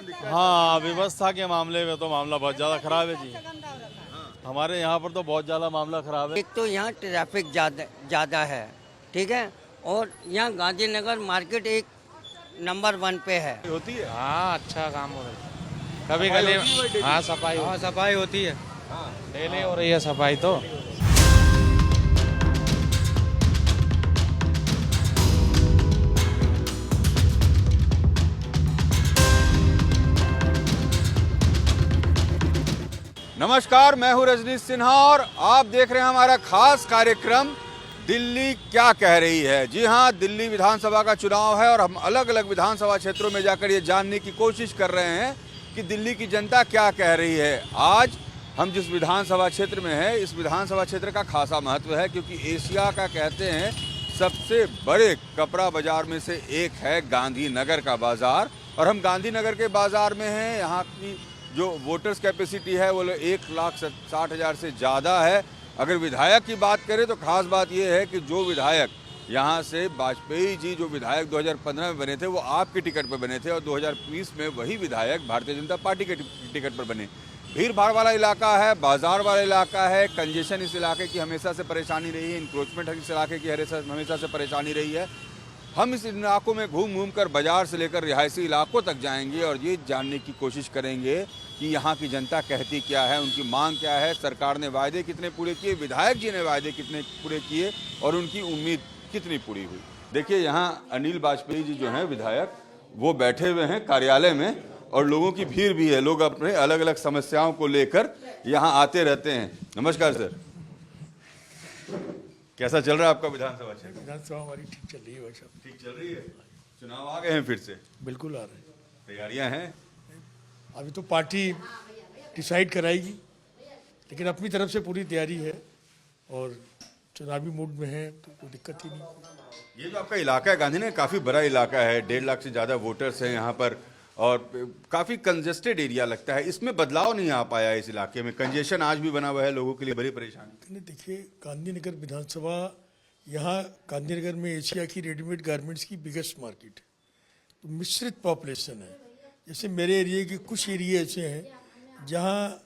दिखता है? हाँ, व्यवस्था के मामले में तो मामला बहुत ज़्यादा खराब है जी। हमारे यहाँ पर तो बहुत ज़्यादा मामला खराब है। एक तो यहाँ ट्रैफिक ज़्यादा है, ठीक है, और यहाँ गांधीनगर मार्केट एक नंबर 1 पे है। होती है। हाँ, अच्छा काम हो रहा है। कभी सफाई कभी होती है भाई डेली? हाँ सफाई होती है। डेली हो रही है सफाई तो। नमस्कार, मैं हूं रजनीश सिन्हा और आप देख रहे हैं हमारा खास कार्यक्रम दिल्ली क्या कह रही है। जी हां, दिल्ली विधानसभा का चुनाव है और हम अलग अलग विधानसभा क्षेत्रों में जाकर ये जानने की कोशिश कर रहे हैं कि दिल्ली की जनता क्या कह रही है। आज हम जिस विधानसभा क्षेत्र में हैं, इस विधानसभा क्षेत्र का खासा महत्व है क्योंकि एशिया का कहते हैं सबसे बड़े कपड़ा बाजार में से एक है गांधीनगर का बाजार। और हम गांधीनगर के बाजार में हैं। यहाँ की जो वोटर्स कैपेसिटी है वो 1,60,000 से ज़्यादा है। अगर विधायक की बात करें तो खास बात यह है कि जो विधायक यहाँ से वाजपेयी जी जो विधायक 2015 में बने थे वो आपके टिकट पर बने थे और 2020 में वही विधायक भारतीय जनता पार्टी के टिकट पर बने। भीड़ भाड़ वाला इलाका है, बाजार वाला इलाका है, कंजेशन इस इलाके की हमेशा से परेशानी रही है, इंक्रोचमेंट इस इलाके की हमेशा से परेशानी रही है। हम इस इलाकों में घूम घूम कर बाजार से लेकर रिहायशी इलाकों तक जाएंगे और ये जानने की कोशिश करेंगे कि यहाँ की जनता कहती क्या है, उनकी मांग क्या है, सरकार ने वायदे कितने पूरे किए, विधायक जी ने वायदे कितने पूरे किए और उनकी उम्मीद कितनी पूरी हुई। देखिए, यहाँ अनिल वाजपेयी जी जो हैं विधायक, वो बैठे हुए हैं कार्यालय में और लोगों की भीड़ भी है। लोग अपने अलग अलग समस्याओं को लेकर यहाँ आते रहते हैं। नमस्कार सर, कैसा चल रहा है आपका विधानसभा क्षेत्र? विधानसभा हमारी ठीक चल रही है भाई साहब। ठीक चल रही है। चुनाव आ गए हैं फिर से? बिल्कुल आ रहे हैं। तैयारियां हैं? अभी तो पार्टी डिसाइड कराएगी, लेकिन अपनी तरफ से पूरी तैयारी है और चुनावी मूड में है तो कोई दिक्कत ही नहीं। ये जो आपका इलाका है गांधीनगर, काफी बड़ा इलाका है, 1.5 लाख से ज्यादा वोटर्स हैं यहाँ पर और काफी कंजेस्टेड एरिया लगता है। इसमें बदलाव नहीं आ पाया है इस इलाके में, कंजेशन आज भी बना हुआ है, लोगों के लिए बड़ी परेशानी। देखिए, गांधीनगर विधानसभा, यहाँ गांधीनगर में एशिया की रेडीमेड गारमेंट्स की बिगेस्ट मार्केट है, तो मिश्रित पॉपुलेशन है। जैसे मेरे एरिया के कुछ एरिया ऐसे हैं जहाँ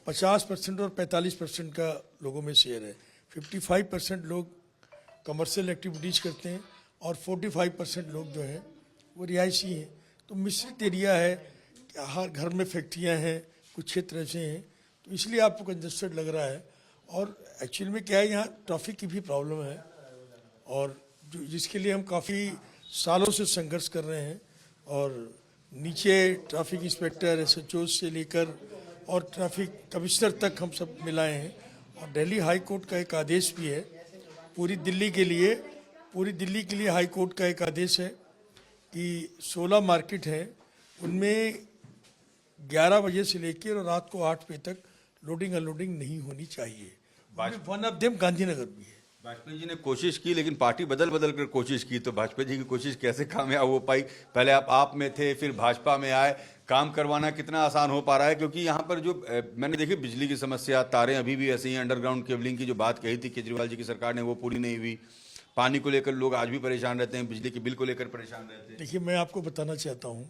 50% और 45% का लोगों में शेयर है। 55% लोग कमर्शियल एक्टिविटीज़ करते हैं और 45% लोग जो हैं वो रिहायशी हैं। तो मिश्रित एरिया है, हर घर में फैक्ट्रियाँ हैं, कुछ क्षेत्र ऐसे हैं, तो इसलिए आपको कंजस्टेड लग रहा है। और एक्चुअल में क्या है, यहाँ ट्रैफिक की भी प्रॉब्लम है और जिसके लिए हम काफ़ी सालों से संघर्ष कर रहे हैं और नीचे ट्रैफिक इंस्पेक्टर, SHO से लेकर और ट्रैफिक कमिश्नर तक हम सब मिलाए हैं। और दिल्ली हाई कोर्ट का एक आदेश भी है पूरी दिल्ली के लिए हाई कोर्ट का एक आदेश है कि 16 मार्केट हैं, उनमें 11 बजे से लेकर और रात को 8 बजे तक लोडिंग अनलोडिंग नहीं होनी चाहिए। वन ऑफ देम गांधीनगर भी है। वाजपेयी जी ने कोशिश की लेकिन पार्टी बदल बदल कर कोशिश की, तो वाजपेयी जी की कोशिश कैसे कामयाब हो पाई? पहले आप में थे, फिर भाजपा में आए, काम करवाना कितना आसान हो पा रहा है? क्योंकि यहाँ पर जो मैंने देखी बिजली की समस्या, तारें अभी भी ऐसी हैं, अंडरग्राउंड केबलिंग की जो बात कही थी केजरीवाल जी की सरकार ने वो पूरी नहीं हुई। पानी को लेकर लोग आज भी परेशान रहते हैं, बिजली के बिल को लेकर परेशान रहते हैं। देखिए, मैं आपको बताना चाहता हूँ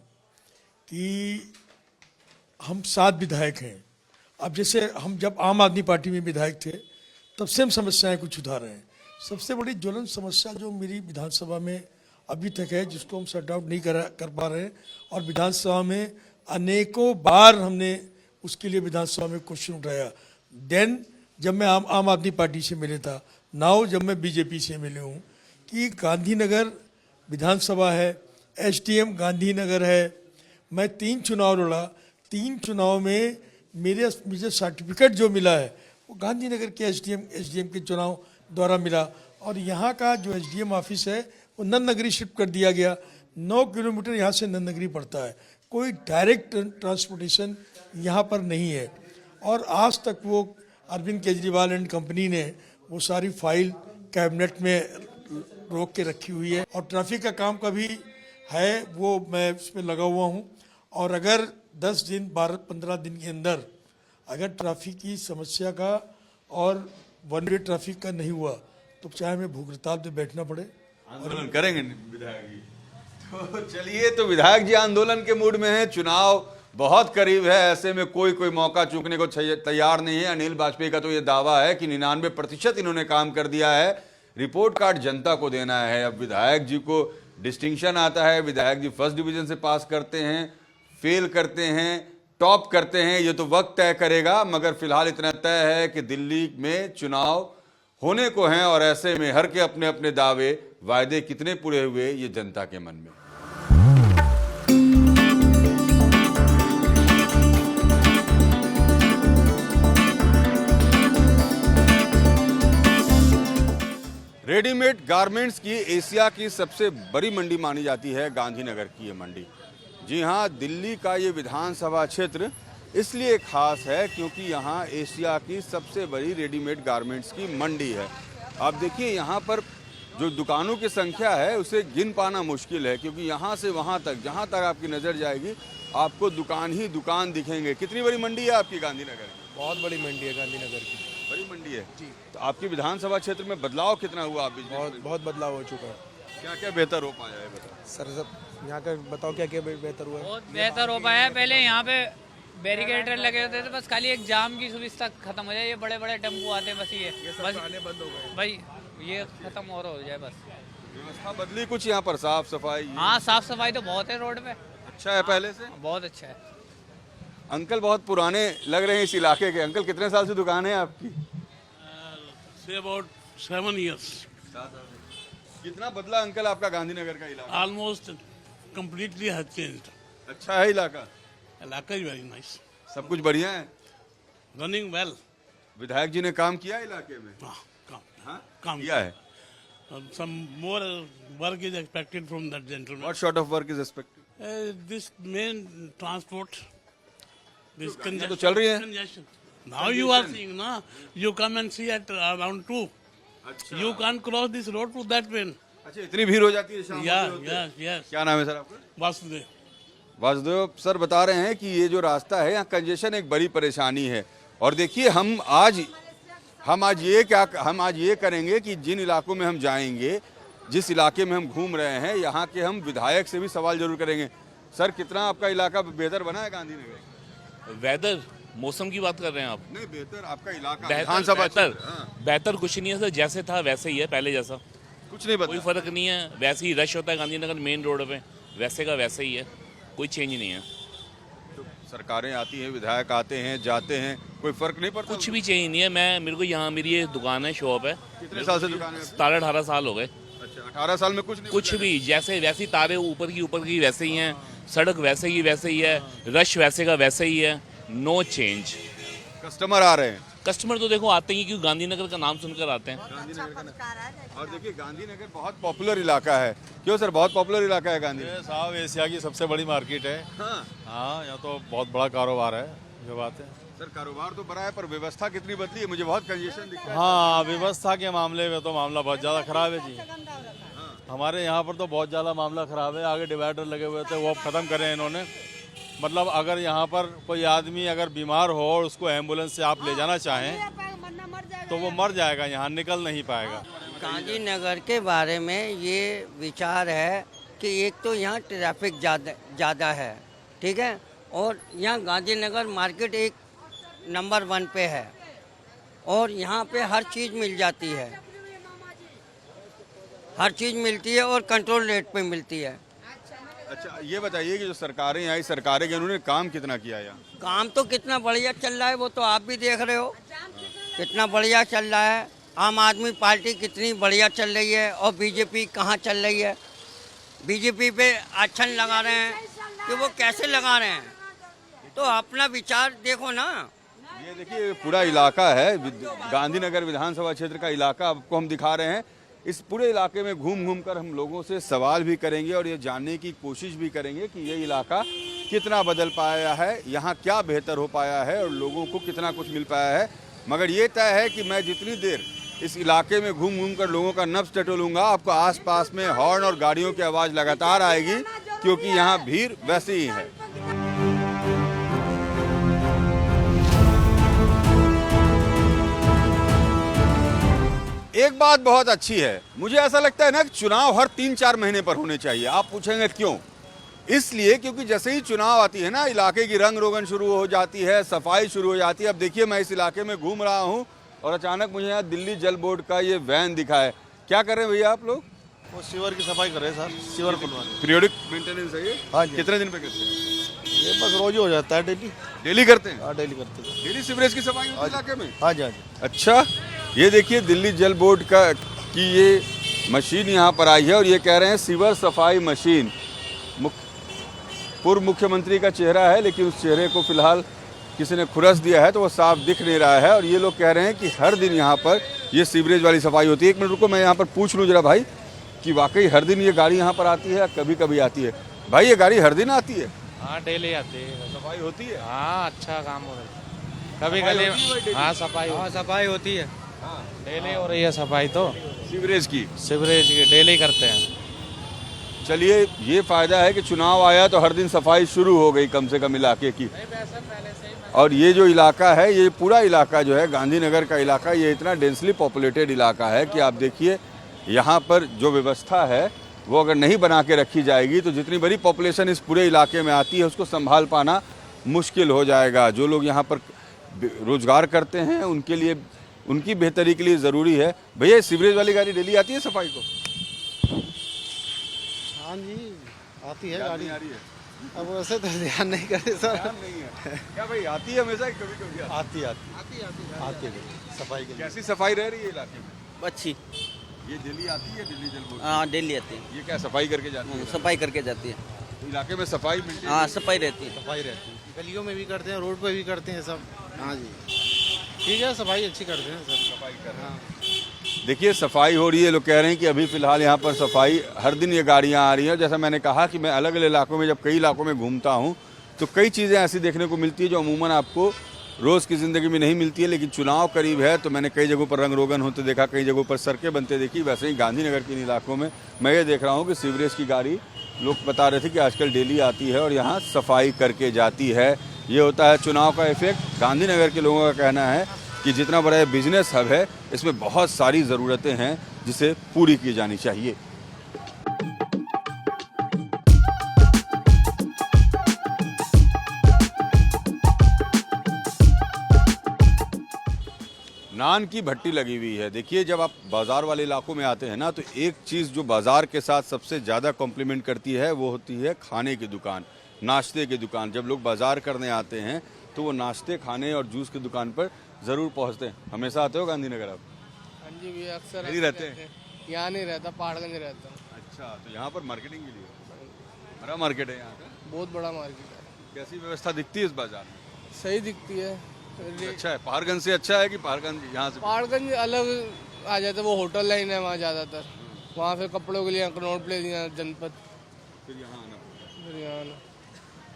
कि हम 7 विधायक हैं। अब जैसे हम जब आम आदमी पार्टी में विधायक थे तब से हम समस्याएं कुछ उठा रहे हैं। सबसे बड़ी ज्वलन समस्या जो मेरी विधानसभा में अभी तक है, जिसको हम सॉर्ट आउट नहीं कर पा रहे हैं और विधानसभा में अनेकों बार हमने उसके लिए विधानसभा में क्वेश्चन उठाया। देन जब मैं आम आदमी पार्टी से मिले था, नाउ जब मैं बीजेपी से मिले हूँ, कि गांधीनगर विधानसभा है, SDM गांधीनगर है। मैं 3 चुनाव लड़ा, 3 चुनाव में मुझे सर्टिफिकेट जो मिला है वो गांधीनगर के SDM के चुनाव द्वारा मिला। और यहाँ का जो SDM ऑफिस है वो नंदनगरी शिफ्ट कर दिया गया। 9 किलोमीटर यहाँ से नंदनगरी पड़ता है, कोई डायरेक्ट ट्रांसपोर्टेशन यहाँ पर नहीं है। और आज तक वो अरविंद केजरीवाल एंड कंपनी ने वो सारी फाइल कैबिनेट में रोक के रखी हुई है। और ट्रैफिक का काम का भी है, वो मैं उसमें लगा हुआ हूँ। और अगर 10 दिन 12-15 दिन के अंदर अगर ट्रैफिक की समस्या का और वन वे ट्रैफिक का नहीं हुआ तो चाहे हमें भूख हड़ताल पे बैठना पड़े, आंदोलन करेंगे विधायक जी। तो चलिए, तो विधायक जी आंदोलन के मूड में हैं, चुनाव बहुत करीब है, ऐसे में कोई मौका चूकने को तैयार नहीं है। अनिल वाजपेयी का तो ये दावा है कि 99% इन्होंने काम कर दिया है, रिपोर्ट कार्ड जनता को देना है। अब विधायक जी को डिस्टिंक्शन आता है, विधायक जी फर्स्ट डिवीजन से पास करते हैं, फेल करते हैं, टॉप करते हैं, ये तो वक्त तय करेगा। मगर फिलहाल इतना तय है कि दिल्ली में चुनाव होने को हैं और ऐसे में हर के अपने अपने दावे वायदे कितने पूरे हुए ये जनता के मन में। रेडीमेड गारमेंट्स की एशिया की सबसे बड़ी मंडी मानी जाती है गांधीनगर की ये मंडी। जी हाँ, दिल्ली का ये विधानसभा क्षेत्र इसलिए खास है क्योंकि यहाँ एशिया की सबसे बड़ी रेडीमेड गारमेंट्स की मंडी है। आप देखिए, यहाँ पर जो दुकानों की संख्या है उसे गिन पाना मुश्किल है, क्योंकि यहाँ से वहाँ तक जहाँ तक आपकी नज़र जाएगी आपको दुकान ही दुकान दिखेंगे। कितनी बड़ी मंडी है आपकी गांधीनगर की? बहुत बड़ी मंडी है गांधीनगर की। बड़ी मंडी है जी। तो आपकी विधानसभा क्षेत्र में बदलाव कितना हुआ? आप बहुत बदलाव हो चुका है। क्या क्या बेहतर हो पाया है बताओ सर, सब यहाँ का बताओ क्या क्या बेहतर हुआ है। बहुत बेहतर हो पाया है। पहले यहाँ पे बैरिकेटर लगे होते थे, बस खाली एक जाम की सुविधा खत्म हो जाए। ये बड़े बड़े टेम्पो आते हैं, बस ये बस आने बंद हो गए भाई, ये खत्म और हो जाए बस। व्यवस्था बदली कुछ यहाँ पर, साफ सफाई? हाँ, साफ सफाई तो बहुत है रोड पे, अच्छा है पहले से, बहुत अच्छा है। अंकल बहुत पुराने लग रहे हैं इस इलाके के। अंकल कितने साल से दुकान है आपकी? Say about 7 years. कितना बदला अंकल आपका गांधीनगर का इलाका? Almost completely has changed. अच्छा है इलाका? Alaka is very nice. सब कुछ बढ़िया है? Running well. विधायक जी ने काम किया इलाके में? Come. हाँ? काम किया है। Some more work is expected from that gentleman. What sort of work is expected? This main transport. This तो चल रही है? congestion. Now you are seeing, na? You come and see at around 2. You can't cross this road to that way. अच्छा, इतनी भीड़ हो जाती है शाम Yeah, होते होते? yes. क्या नाम है सर आपका? Vasudev. वासुदेव सर बता रहे हैं कि ये जो रास्ता है यहाँ कंजेशन एक बड़ी परेशानी है। और देखिए, हम आज ये करेंगे कि जिन इलाकों में हम जाएंगे, जिस इलाके में हम घूम रहे हैं, यहाँ के हम विधायक से भी सवाल जरूर करेंगे। सर, कितना आपका इलाका बेहतर बना है गांधीनगर? वेदर, मौसम की बात कर रहे हैं आप? नहीं, बेहतर आपका इलाका, बेहतर विधानसभा बेहतर, क्षेत्र, हाँ। बेहतर कुछ नहीं है सर, जैसे था वैसे ही है, पहले जैसा कुछ नहीं कोई बदला। फर्क नहीं है। वैसे ही रश होता है गांधीनगर मेन रोड पे, वैसे का वैसे ही है, कोई चेंज नहीं है। तो सरकारें आती हैं, विधायक आते हैं जाते हैं, कोई फर्क नहीं पड़ता? कुछ भी चेंज नहीं है। मेरे को यहाँ मेरी ये दुकान है, शॉप है। कितने साल से दुकान है? 17-18 साल हो गए। अच्छा, 18 साल में कुछ नहीं कुछ बदला? भी जैसे वैसी तारे ऊपर की वैसे ही हैं, सड़क वैसे ही है, रश वैसे का वैसे ही है, नो चेंज। कस्टमर आ रहे हैं? कस्टमर तो देखो आते ही, क्योंकि गांधीनगर का नाम सुनकर आते हैं। और देखिए, गांधीनगर बहुत पॉपुलर इलाका है। क्यों सर, बहुत पॉपुलर इलाका है गांधीनगर? ये साहब एशिया की सबसे बड़ी मार्केट है। हाँ, यहाँ तो बहुत बड़ा कारोबार है, जो बात है। सर, कारोबार तो बड़ा है, पर व्यवस्था कितनी बदली है? मुझे बहुत कंजेशन दिखता है। हाँ, व्यवस्था के मामले में तो मामला बहुत ज़्यादा खराब है जी। हमारे यहाँ पर तो बहुत ज़्यादा मामला खराब है। आगे डिवाइडर लगे हुए थे, वो ख़त्म करे इन्होंने। मतलब अगर यहाँ पर कोई आदमी अगर बीमार हो और उसको एम्बुलेंस से आप ले जाना चाहें तो वो मर जाएगा, यहाँ निकल नहीं पाएगा। गांधीनगर के बारे में ये विचार है कि एक तो यहाँ ट्रैफिक ज़्यादा है, ठीक है, और यहाँ गांधीनगर मार्केट एक नंबर 1 पे है और यहाँ पे हर चीज़ मिल जाती है, हर चीज़ मिलती है और कंट्रोल रेट पे मिलती है। अच्छा, ये बताइए कि जो सरकारें आई, सरकारें के उन्होंने काम कितना किया यहाँ? काम तो कितना बढ़िया चल रहा है, वो तो आप भी देख रहे हो, कितना बढ़िया चल रहा है। आम आदमी पार्टी कितनी बढ़िया चल रही है और बीजेपी कहाँ चल रही है। बीजेपी पे अच्छा लगा रहे हैं कि वो कैसे लगा रहे हैं, तो अपना विचार देखो ना। ये देखिए, पूरा इलाका है गांधीनगर विधानसभा क्षेत्र का इलाका आपको हम दिखा रहे हैं। इस पूरे इलाके में घूम घूम कर हम लोगों से सवाल भी करेंगे और ये जानने की कोशिश भी करेंगे कि ये इलाका कितना बदल पाया है, यहाँ क्या बेहतर हो पाया है और लोगों को कितना कुछ मिल पाया है। मगर ये तय है कि मैं जितनी देर इस इलाके में घूम घूम कर लोगों का नब्ज टटोलूंगा, आपको आसपास में हॉर्न और गाड़ियों की आवाज़ लगातार आएगी, क्योंकि यहाँ भीड़ वैसी ही है। एक बात बहुत अच्छी है, मुझे ऐसा लगता है ना कि चुनाव हर 3-4 महीने पर होने चाहिए। आप पूछेंगे क्यों? इसलिए क्योंकि जैसे ही चुनाव आती है ना, इलाके की रंग रोगन शुरू हो जाती है, सफाई शुरू हो जाती है। अब देखिए, मैं इस इलाके में घूम रहा हूँ और अचानक मुझे यहाँ दिल्ली जल बोर्ड का ये वैन दिखा है। क्या कर रहे हैं भैया आप लोग? वो सीवर की सफाई कर रहे हैं सर, सीवर खुलवा रहे पीरियोडिक मेंटेनेंस है ये? हाँ जी। कितने दिन पे करते हैं? हैं। ये बस रोज ही हो जाता है, डेली। डेली करते हैं? हाँ, डेली करते हैं। डेली सीवरेज की सफाई होती है इलाके में? हाँ जी, हाँ जी। अच्छा, ये देखिए दिल्ली जल बोर्ड की ये मशीन यहाँ पर आई है और ये कह रहे हैं सीवर सफाई मशीन। पूर्व मुख्यमंत्री का चेहरा है, लेकिन उस चेहरे को फिलहाल किसी ने खुरस दिया है तो वो साफ दिख नहीं रहा है। और ये लोग कह रहे हैं कि हर दिन यहाँ पर ये सीवरेज वाली सफाई होती है। एक मिनट रुको, मैं यहाँ पर पूछ लूँ जरा भाई कि वाकई हर दिन ये गाड़ी यहाँ पर आती है या कभी कभी आती है? भाई, ये गाड़ी हर दिन आती है? हाँ, डेली आती है। सफाई होती है? हाँ, अच्छा काम हो रहा है। कभी सफाई कभी होती है भाई डेली? हाँ, सफाई होती है। डेली हो रही है सफाई तो, सीवरेज की? सीवरेज की डेली करते हैं। चलिए, ये फायदा है कि चुनाव आया तो हर दिन सफाई शुरू हो गई कम से कम इलाके की। और ये जो इलाका है, ये पूरा इलाका जो है गांधीनगर का इलाका, ये इतना डेंसली पॉपुलेटेड इलाका है कि आप देखिए यहाँ पर जो व्यवस्था है वो अगर नहीं बना के रखी जाएगी तो जितनी बड़ी पॉपुलेशन इस पूरे इलाके में आती है उसको संभाल पाना मुश्किल हो जाएगा। जो लोग यहाँ पर रोजगार करते हैं उनके लिए, उनकी बेहतरी के लिए ज़रूरी है। भैया, सीवरेज वाली गाड़ी डेली आती है सफाई को? हाँ जी, आती है याद गाड़ी। नहीं आ रही है? अब वैसे तो ध्यान नहीं करे सर। ध्यान नहीं है क्या भाई? आती है हमेशा, कभी कभी आती है सफाई के लिए। कैसी सफाई रह रही है इलाके में? अच्छी। ये दिल्ली आती है, दिल्ली जल बोर्ड? हाँ, डेली आती है, ये क्या सफाई करके जाती है? सफाई करके जाती है। तो इलाके में सफाई maintain हाँ, सफाई रहती है। सफाई रहती है, गलियों में भी करते हैं, रोड पे भी करते हैं सब। हाँ जी, ठीक है, सफाई अच्छी करते हैं सब। सफाई कर रहे हैं। देखिए, सफाई हो रही है। लोग कह रहे हैं कि अभी फिलहाल यहाँ पर सफाई, हर दिन ये गाड़ियाँ आ रही हैं। जैसा मैंने कहा कि मैं अलग अलग इलाकों में, जब कई इलाकों में घूमता हूँ तो कई चीज़ें ऐसी देखने को मिलती है जो अमूमन आपको रोज़ की ज़िंदगी में नहीं मिलती है। लेकिन चुनाव करीब है तो मैंने कई जगहों पर रंग रोगन होते देखा, कई जगहों पर सड़कें बनते देखी। वैसे ही गांधीनगर के इन इलाकों में मैं ये देख रहा हूँ कि सीवरेज की गाड़ी, लोग बता रहे थे कि आजकल डेली आती है और यहाँ सफाई करके जाती है। ये होता है चुनाव का इफेक्ट। गांधीनगर के लोगों का कहना है कि जितना बड़ा बिजनेस हब है, इसमें बहुत सारी ज़रूरतें हैं जिसे पूरी की जानी चाहिए। नान की भट्टी लगी हुई है। देखिए, जब आप बाज़ार वाले इलाकों में आते हैं ना, तो एक चीज़ जो बाज़ार के साथ सबसे ज़्यादा कॉम्प्लीमेंट करती है वो होती है खाने की दुकान, नाश्ते की दुकान। जब लोग बाज़ार करने आते हैं तो वो नाश्ते, खाने और जूस की दुकान पर ज़रूर पहुंचते हैं। हमेशा आते हो गांधीनगर आप? हाँ जी भैया, अक्सर नहीं रहते हैं? यहाँ नहीं रहता, पहाड़गंज रहता हूँ। अच्छा, तो यहाँ पर मार्केटिंग के लिए बड़ा मार्केट है यहाँ का? बहुत बड़ा मार्केट है। कैसी व्यवस्था दिखती है इस बाजार में? सही दिखती है। अच्छा है? पहाड़गंज से अच्छा है कि पहाड़गंज यहाँ से? पहाड़गंज अलग आ जाता है, वो होटल लाइन है वहाँ ज़्यादातर। वहाँ फिर कपड़ों के लिए कनॉट प्लेस, जनपद, फिर यहाँ आना। फिर यहाँ आना।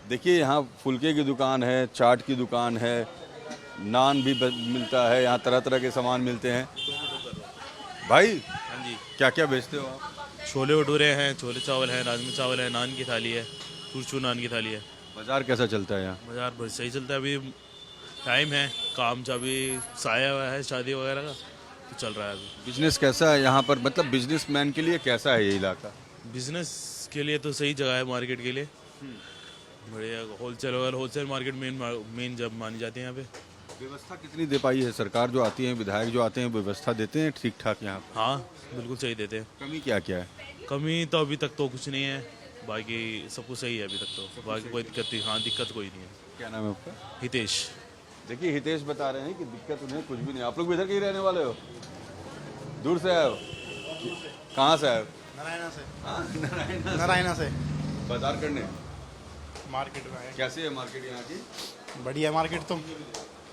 देखिए, यहाँ फुलके की दुकान है, चाट की दुकान है, नान भी मिलता है, यहाँ तरह तरह के सामान मिलते हैं। भाई, हाँ जी, क्या क्या बेचते हो आप? छोले भटूरे हैं, छोले चावल है, राजमा चावल है, नान की थाली है, चूरचूर नान की थाली है। बाजार कैसा चलता है यहाँ? बाजार बहुत सही चलता है। अभी टाइम है, काम का भी साया हुआ है, शादी वगैरह का तो चल रहा है अभी। बिजनेस कैसा है यहाँ पर? मतलब बिजनेसमैन के लिए कैसा है ये इलाका? बिजनेस के लिए तो सही जगह है, मार्केट के लिए बढ़िया। होलसेल वगैरह, होलसेल मार्केट मेन जब मानी जाती है यहाँ पे। व्यवस्था कितनी दे पाई है सरकार? जो आती है, विधायक जो आते हैं, व्यवस्था देते हैं ठीक ठाक यहाँ पर? हाँ, बिल्कुल सही देते हैं। कमी क्या क्या है? कमी तो अभी तक तो कुछ नहीं है, बाकी सब कुछ सही है अभी तक तो। बाकी कोई दिक्कत नहीं, हाँ दिक्कत कोई नहीं है। क्या नाम है आपका? हितेश। देखिए, हितेश बता रहे हैं कि दिक्कत उन्हें कुछ भी नहीं। आप लोग भी इधर के ही रहने वाले हो? दूर से आए हो? कहाँ से आए हो? नारायणा से बाजार करने? मार्केट में आए। कैसी है मार्केट यहाँ की? बढ़िया मार्केट तो,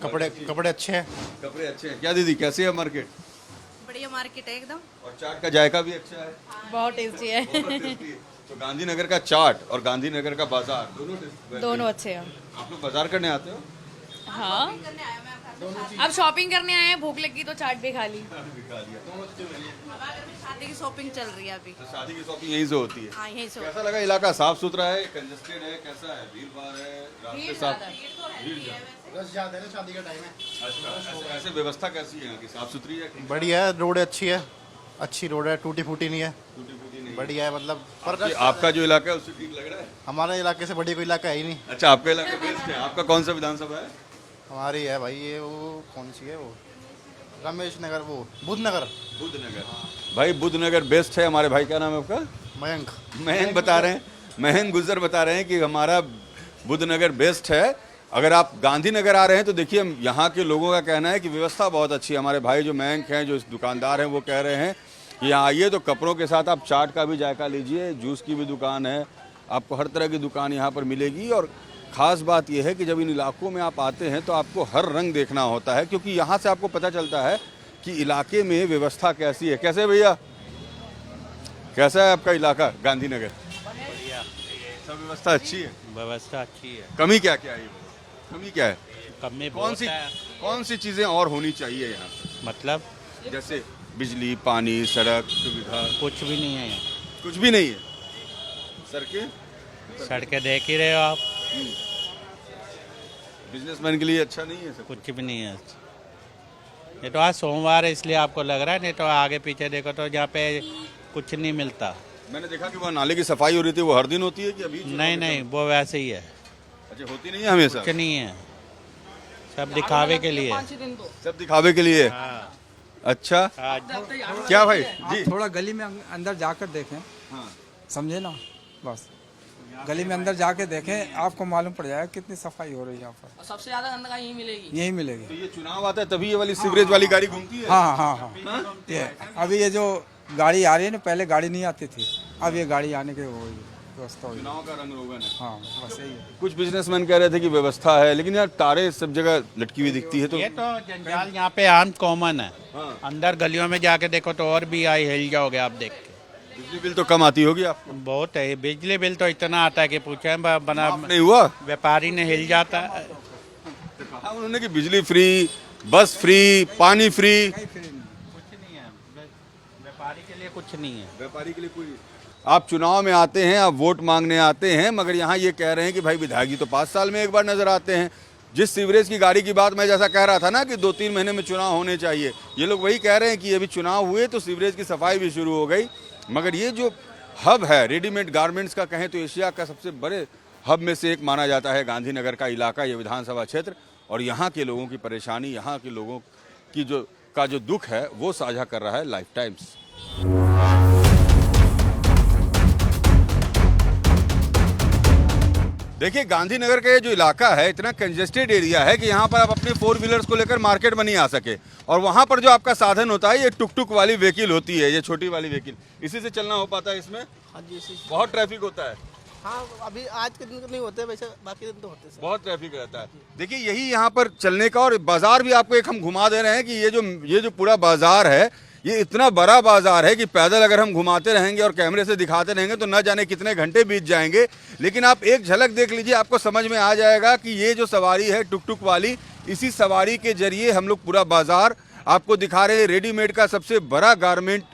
कपड़े अच्छे हैं। कपड़े अच्छे हैं क्या दीदी? कैसी है मार्केट? बढ़िया मार्केट है एकदम। और चाट का जायका भी अच्छा है? बहुत टेस्टी है। बहुत टेस्टी है। तो गांधीनगर का चाट और गांधीनगर का बाजार दोनों अच्छे हैं। आप लोग बाजार करने आते हो? हाँ, अब शॉपिंग करने आए हैं, भूख लगी तो चाट भी खा ली। शादी की शॉपिंग चल रही है अभी। तो शादी की शॉपिंग यहीं से होती है? हाँ, यहीं से। कैसा लगा इलाका? साफ सुथरा है, कंजेस्टेड है, कैसा है? भीड़ भाड़ है, रास्ते साफ? भीड़ तो है। रश ज्यादा है ना, शादी का टाइम है। अच्छा, ऐसे व्यवस्था कैसी है यहाँ की? साफ सुथरी है? बढ़िया है, रोड अच्छी है, अच्छी रोड है, टूटी फूटी नहीं है, बढ़िया है मतलब। पर आपका जो इलाका है उससे ठीक लग रहा है? हमारे इलाके से बड़ी कोई इलाका है ही नहीं। अच्छा, आपका इलाका बेस्ट है। आपका कौन सा विधानसभा है? हमारी है भाई ये, वो कौन सी है वो, रमेश नगर, वो बुद्धनगर। बुद्धनगर। भाई बुद्धनगर बेस्ट है। हमारे भाई, क्या नाम है आपका? मयंक। मयंक बता रहे हैं, मयंक गुजर बता रहे हैं कि हमारा बुद्धनगर बेस्ट है। अगर आप गांधीनगर आ रहे हैं तो देखिए, यहाँ के लोगों का कहना है कि व्यवस्था बहुत अच्छी है। हमारे भाई जो मयंक हैं, जो दुकानदार हैं, वो कह रहे हैं कि यहाँ आइए तो कपड़ों के साथ आप चाट का भी जायका लीजिए, जूस की भी दुकान है, आपको हर तरह की दुकान यहाँ पर मिलेगी। और ख़ास बात यह है कि जब इन इलाकों में आप आते हैं तो आपको हर रंग देखना होता है, क्योंकि यहाँ से आपको पता चलता है कि इलाके में व्यवस्था कैसी है। कैसे भैया, कैसा है आपका इलाका गांधीनगर? सब व्यवस्था अच्छी है? व्यवस्था अच्छी है। कमी क्या क्या है? कमी क्या है? कमी कौन सी चीजें और होनी चाहिए यहाँ पर? मतलब जैसे बिजली, पानी, सड़क सुविधा? कुछ भी नहीं है यहाँ। कुछ भी नहीं है। सड़कें देख ही रहे हो आप, बिजनेसमैन के लिए अच्छा नहीं है सब? कुछ भी नहीं है। ये तो आज सोमवार है इसलिए आपको लग रहा है, नहीं तो आगे पीछे देखो तो यहाँ पे कुछ नहीं मिलता। मैंने देखा कि वहाँ नाले की सफाई हो रही थी, वो हर दिन होती है कि अभी? नहीं, वो वैसे ही है। अच्छा, होती नहीं है हमेशा? कुछ नहीं है, सब दिखावे के लिए। सब दिखावे के लिए? हाँ। अच्छा, क्या भाई जी? थोड़ा गली में अंदर जाकर देखें, हाँ। समझे ना, बस गली में अंदर जाके देखें, आपको मालूम पड़ जाएगा कितनी सफाई हो रही है यहाँ पर। सबसे ज्यादा गंदगा यही मिलेगी। यही मिलेगी। तो ये चुनाव आता है तभी ये वाली सीवरेज वाली गाड़ी घूमती है? हाँ हाँ हाँ, ये अभी ये जो गाड़ी आ रही है ना, पहले गाड़ी नहीं आती थी, अब ये गाड़ी आने के वो व्यवस्था हुई। चुनाव का रंग रोगन है। हाँ, बस यही है। कुछ बिजनेसमैन कह रहे थे कि व्यवस्था है, लेकिन यार तारे सब जगह लटकी हुई दिखती है। तो ये तो जंजाल यहाँ पे आम कॉमन है। हाँ। अंदर गलियों में जाके देखो तो और भी आई हिल जाओगे आप देख के। बिजली बिल तो कम आती होगी आपको? बहुत है, बिजली बिल तो इतना आता है कि पूछे बना नहीं हुआ? व्यापारी ने हिल जाता है। तो कहा उन्होंने कि बिजली फ्री, बस फ्री, पानी फ्री। कुछ नहीं है, व्यापारी के लिए कुछ नहीं है। व्यापारी के लिए कोई? आप चुनाव में आते हैं, आप वोट मांगने आते हैं, मगर यहाँ ये कह रहे हैं कि भाई विधायक जी तो 5 साल में एक बार नजर आते हैं। जिस सीवरेज की गाड़ी की बात मैं जैसा कह रहा था ना कि 2-3 महीने में चुनाव होने चाहिए, ये लोग वही कह रहे हैं कि अभी चुनाव हुए तो सीवरेज की सफाई भी शुरू हो गई। मगर ये जो हब है रेडीमेड गारमेंट्स का, कहें तो एशिया का सबसे बड़े हब में से एक माना जाता है गांधीनगर का इलाका, ये विधानसभा क्षेत्र। और यहाँ के लोगों की परेशानी, यहाँ के लोगों की जो दुख है वो साझा कर रहा है लाइफ टाइम्स। देखिए, गांधीनगर का ये जो इलाका है इतना कंजेस्टेड एरिया है कि यहाँ पर आप अपने 4 व्हीलर्स को लेकर मार्केट में नहीं आ सके। और वहाँ पर जो आपका साधन होता है ये टुक टुक वाली व्हीकल होती है, ये छोटी वाली व्हीकल, इसी से चलना हो पाता है। इसमें हाँ जी, इसी बहुत ट्रैफिक होता है। हाँ, अभी आज के दिन तो नहीं होते, वैसे बाकी दिन तो होते हैं। बहुत ट्रैफिक रहता है। देखिए, यही यहाँ पर चलने का, और बाजार भी आपको एक हम घुमा दे रहे हैं कि ये जो पूरा बाजार है, ये इतना बड़ा बाजार है कि पैदल अगर हम घुमाते रहेंगे और कैमरे से दिखाते रहेंगे तो न जाने कितने घंटे बीत जाएंगे। लेकिन आप एक झलक देख लीजिए, आपको समझ में आ जाएगा कि ये जो सवारी है टुक टुक वाली, इसी सवारी के जरिए हम लोग पूरा बाजार आपको दिखा रहे हैं। रेडीमेड का सबसे बड़ा गारमेंट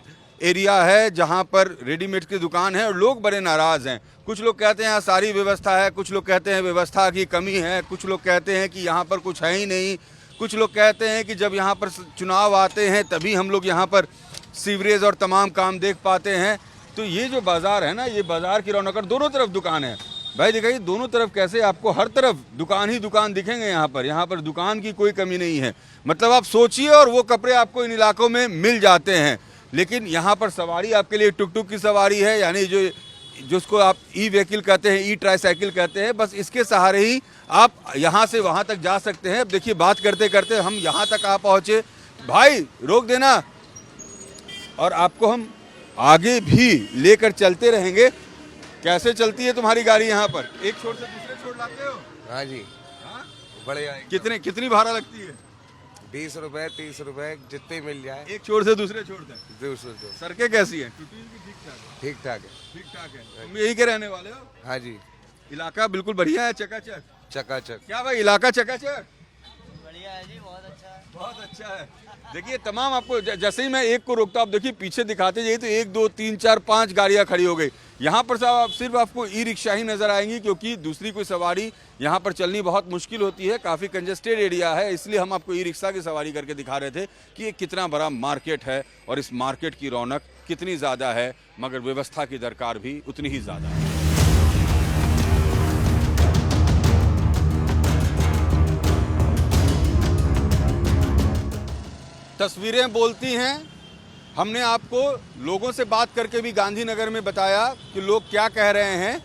एरिया है जहाँ पर रेडीमेड की दुकान है और लोग बड़े नाराज़ हैं। कुछ लोग कहते हैं यहाँ सारी व्यवस्था है, कुछ लोग कहते हैं व्यवस्था की कमी है, कुछ लोग कहते हैं कि यहाँ पर कुछ है ही नहीं, कुछ लोग कहते हैं कि जब यहाँ पर चुनाव आते हैं तभी हम लोग यहाँ पर सीवरेज और तमाम काम देख पाते हैं। तो ये जो बाज़ार है ना, ये बाज़ार की रौनक, दोनों तरफ दुकान है भाई। दिखाइए दोनों तरफ कैसे आपको हर तरफ दुकान ही दुकान दिखेंगे। यहाँ पर दुकान की कोई कमी नहीं है। मतलब आप सोचिए, और वो कपड़े आपको इन इलाकों में मिल जाते हैं। लेकिन यहाँ पर सवारी आपके लिए टुक टुक की सवारी है, यानी जिसको आप ई व्हीकल कहते हैं, ई ट्राईसाइकिल कहते हैं। बस इसके सहारे ही आप यहाँ से वहाँ तक जा सकते हैं। अब देखिए, बात करते करते हम यहाँ तक आ पहुँचे। भाई रोक देना, और आपको हम आगे भी लेकर चलते रहेंगे। कैसे चलती है तुम्हारी गाड़ी यहाँ पर? एक छोर से दूसरे छोर लाते हो? हाँ जी, बढ़िया। कितनी भाड़ा लगती है? 20 रुपए 30 रुपए जितने मिल जाए, एक छोर से दूसरे छोर तक। 200 सड़कें कैसी हैं? ठीक ठाक है। ठीक ठाक है। तुम यही के रहने वाले हो? हाँ जी, इलाका बिल्कुल बढ़िया है, चकाचक। चकाचक। क्या भाई, इलाका चकाचक? बढ़िया है जी, बहुत अच्छा है। बहुत अच्छा है। देखिए तमाम आपको जैसे ही मैं एक को रोकता आप देखिए पीछे दिखाते जाइए तो 1 2 3 4 5 गाड़ियां खड़ी हो गई। यहाँ पर साहब सिर्फ आपको ई रिक्शा ही नजर आएंगी क्योंकि दूसरी कोई सवारी यहाँ पर चलनी बहुत मुश्किल होती है, काफ़ी कंजेस्टेड एरिया है, इसलिए हम आपको ई रिक्शा की सवारी करके दिखा रहे थे कि ये कितना बड़ा मार्केट है और इस मार्केट की रौनक कितनी ज़्यादा है, मगर व्यवस्था की दरकार भी उतनी ही ज़्यादा है। तस्वीरें बोलती हैं। हमने आपको लोगों से बात करके भी गांधीनगर में बताया कि लोग क्या कह रहे हैं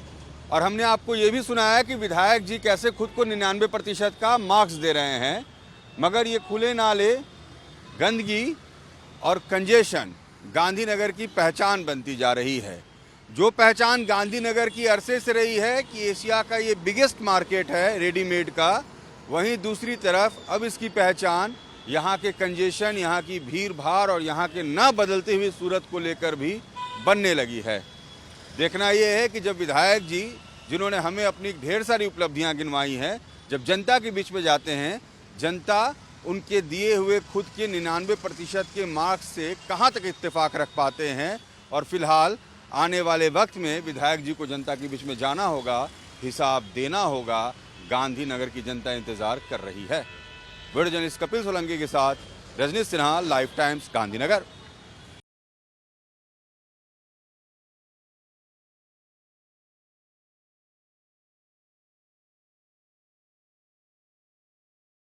और हमने आपको ये भी सुनाया कि विधायक जी कैसे खुद को 99% का मार्क्स दे रहे हैं, मगर ये खुले नाले, गंदगी और कंजेशन गांधीनगर की पहचान बनती जा रही है। जो पहचान गांधीनगर की अरसे से रही है कि एशिया का ये बिगेस्ट मार्केट है रेडीमेड का, वहीं दूसरी तरफ अब इसकी पहचान यहाँ के कंजेशन, यहाँ की भीड़ भाड़ और यहाँ के ना बदलते हुए सूरत को लेकर भी बनने लगी है। देखना ये है कि जब विधायक जी जिन्होंने हमें अपनी ढेर सारी उपलब्धियाँ गिनवाई हैं, जब जनता के बीच में जाते हैं, जनता उनके दिए हुए खुद के 99% के मार्क्स से कहाँ तक इत्तेफाक रख पाते हैं। और फिलहाल आने वाले वक्त में विधायक जी को जनता के बीच में जाना होगा, हिसाब देना होगा। गांधीनगर की जनता इंतज़ार कर रही है। वीडियो जर्नलिस्ट कपिल सोलंकी के साथ रजनीश सिन्हा, लाइव टाइम्स, गांधीनगर।